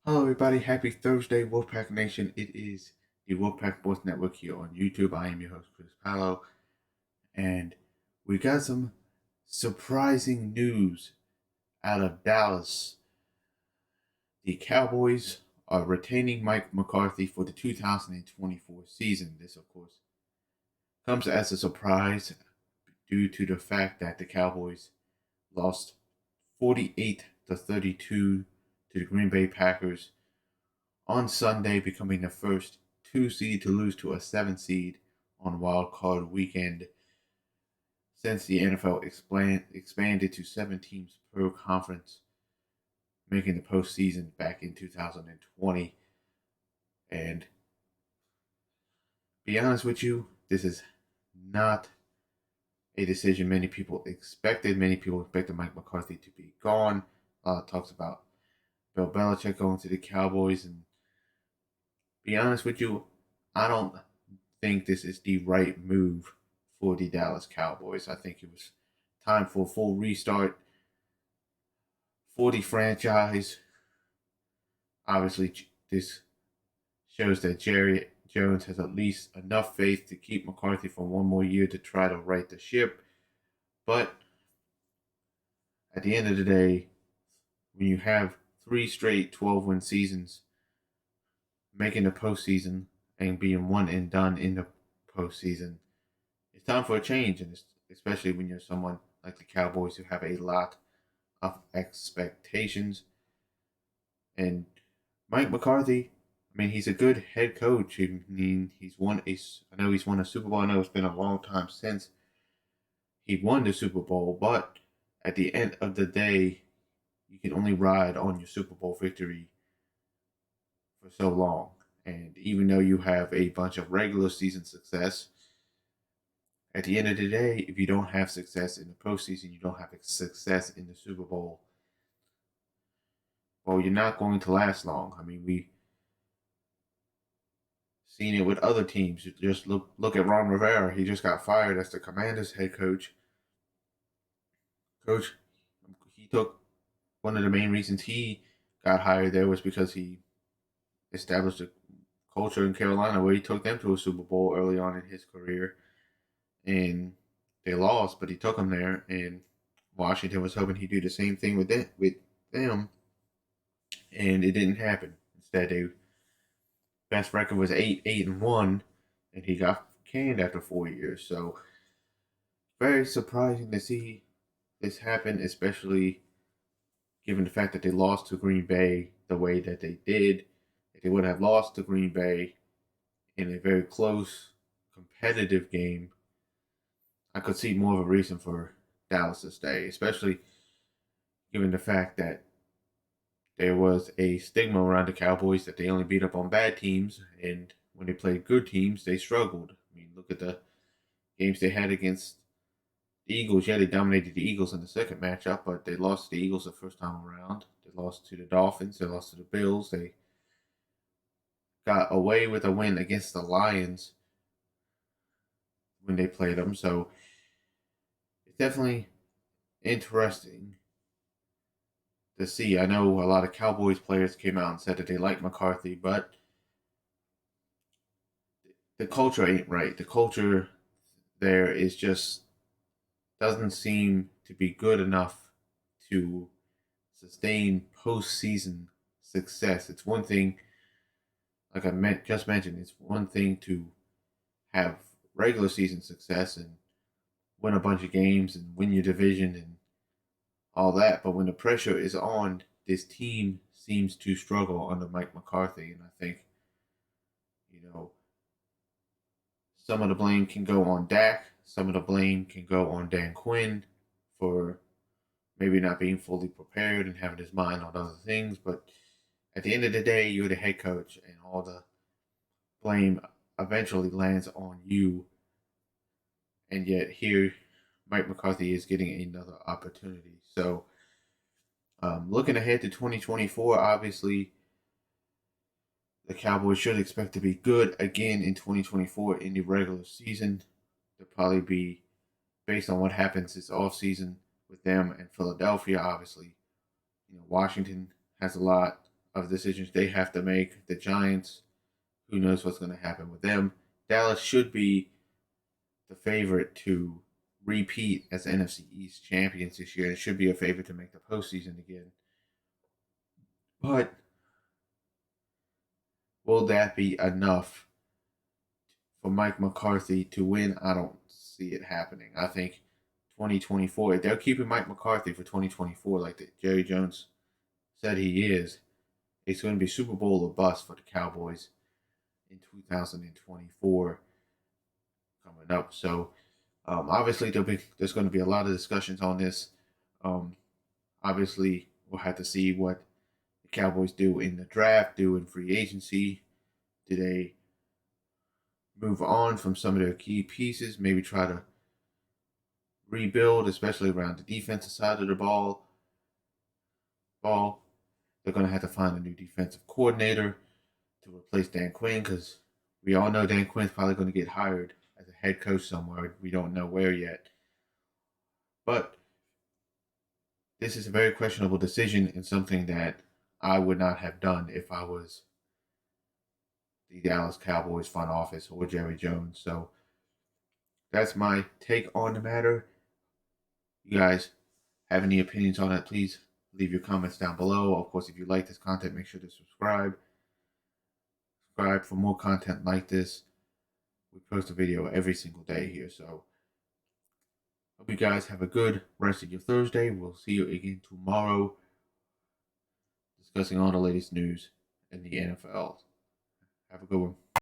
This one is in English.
Hello, everybody. Happy Thursday, Wolfpack Nation. It is the Wolfpack Sports Network here on YouTube. I am your host, Chris Palo, and we got some surprising news out of Dallas. The Cowboys are retaining Mike McCarthy for the 2024 season. This, of course, comes as a surprise due to the fact that the Cowboys lost 48 to 32 to the Green Bay Packers on Sunday, becoming the first 2 seed to lose to a 7 seed on Wild Card Weekend since the NFL expanded to 7 teams per conference, making the postseason back in 2020. And be honest with you, this is not a decision many people expected. Many people expected Mike McCarthy to be gone. A lot of talks about Bill Belichick going to the Cowboys, and be honest with you, I don't think this is the right move for the Dallas Cowboys. I think it was time for a full restart for the franchise. Obviously, this shows that Jerry Jones has at least enough faith to keep McCarthy for one more year to try to right the ship. But at the end of the day, when you have 3 straight 12-win seasons, making the postseason and being one and done in the postseason, it's time for a change, and especially when you're someone like the Cowboys who have a lot of expectations. And Mike McCarthy, I mean, he's a good head coach. I mean, I know he's won a Super Bowl. I know it's been a long time since he won the Super Bowl, but at the end of the day, you can only ride on your Super Bowl victory for so long. And even though you have a bunch of regular season success, at the end of the day, if you don't have success in the postseason, you don't have success in the Super Bowl, well, you're not going to last long. I mean, we've seen it with other teams. Just look at Ron Rivera. He just got fired as the Commanders head coach. Coach, he took one of the main reasons he got hired there was because he established a culture in Carolina where he took them to a Super Bowl early on in his career, and they lost, but he took them there. And Washington was hoping he'd do the same thing with them, and it didn't happen. Instead, their best record was 8-1, and he got canned after 4 years. So very surprising to see this happen, especially given the fact that they lost to Green Bay the way that they did. If they would have lost to Green Bay in a very close, competitive game, I could see more of a reason for Dallas to stay, especially given the fact that there was a stigma around the Cowboys that they only beat up on bad teams, and when they played good teams, they struggled. I mean, look at the games they had against the Eagles. Yeah, they dominated the Eagles in the second matchup, but they lost to the Eagles the first time around. They lost to the Dolphins. They lost to the Bills. They got away with a win against the Lions when they played them. So it's definitely interesting to see. I know a lot of Cowboys players came out and said that they like McCarthy, but the culture ain't right. The culture there is just doesn't seem to be good enough to sustain postseason success. It's one thing, like just mentioned, it's one thing to have regular season success and win a bunch of games and win your division and all that. But when the pressure is on, this team seems to struggle under Mike McCarthy. And I think, you know, some of the blame can go on Dak. Some of the blame can go on Dan Quinn for maybe not being fully prepared and having his mind on other things. But at the end of the day, you're the head coach, and all the blame eventually lands on you. And yet, here, Mike McCarthy is getting another opportunity. So, looking ahead to 2024, obviously, the Cowboys should expect to be good again in 2024 in the regular season. They'll probably be based on what happens this offseason with them and Philadelphia. Obviously, Washington has a lot of decisions they have to make. The Giants, who knows what's going to happen with them. Dallas should be the favorite to repeat as NFC East champions this year. It should be a favorite to make the postseason again. But will that be enough for Mike McCarthy to win? I don't see it happening. I think 2024, if they're keeping Mike McCarthy for 2024, like Jerry Jones said he is, it's going to be Super Bowl or bust for the Cowboys in 2024 coming up. So obviously there's going to be a lot of discussions on this. Obviously we'll have to see what the Cowboys do in the draft, do in free agency. Do they move on from some of their key pieces? Maybe try to rebuild, especially around the defensive side of the ball. They're going to have to find a new defensive coordinator to replace Dan Quinn because we all know Dan Quinn's probably going to get hired as a head coach somewhere. We don't know where yet. But this is a very questionable decision and something that I would not have done if I was the Dallas Cowboys front office or Jerry Jones. So that's my take on the matter. You guys have any opinions on it, please leave your comments down below. Of course, if you like this content, make sure to subscribe. Subscribe for more content like this. We post a video every single day here. So hope you guys have a good rest of your Thursday. We'll see you again tomorrow discussing all the latest news in the NFL. Have a good one.